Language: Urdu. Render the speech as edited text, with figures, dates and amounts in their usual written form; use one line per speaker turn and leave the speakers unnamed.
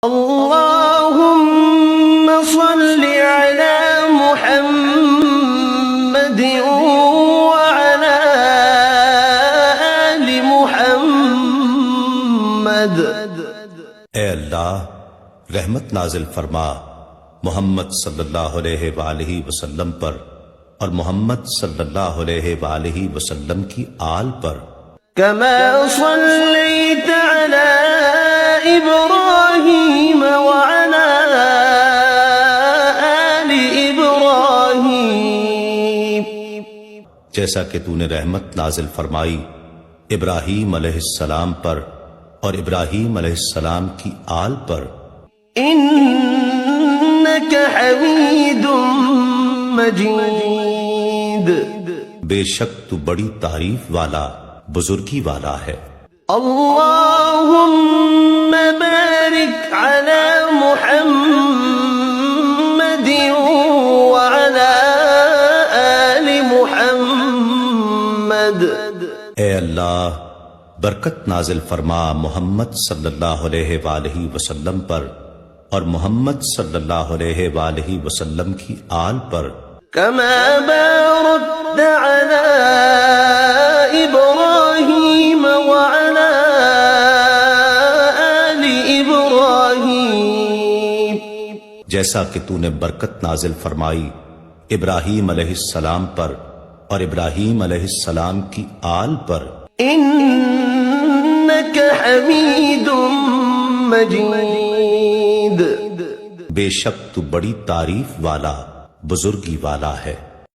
اللهم صل على محمد وعلى آل محمد۔
اے اللہ رحمت نازل فرما محمد صلی اللہ علیہ وآلہ وسلم پر اور محمد صلی اللہ علیہ وآلہ وسلم کی آل پر۔
كما صليت على إبراهيم وعلى آل إبراهيم،
جیسا کہ تو نے رحمت نازل فرمائی ابراہیم علیہ السلام پر اور ابراہیم علیہ السلام کی آل پر۔
إنك حميد مجيد،
بے شک تو بڑی تعریف والا بزرگی والا ہے۔
اللهم بارك على محمد وعلى آل محمد۔
اے اللہ برکت نازل فرما محمد صلی اللہ علیہ وآلہ وسلم پر اور محمد صلی اللہ علیہ وآلہ وسلم کی آل پر۔
كما باركت على إبراهيم وعلى آل إبراهيم،
جیسا کہ تو نے برکت نازل فرمائی ابراہیم علیہ السلام پر اور ابراہیم علیہ السلام کی آل پر۔
إنك حميد مجيد،
بے شک تو بڑی تعریف والا بزرگی والا ہے۔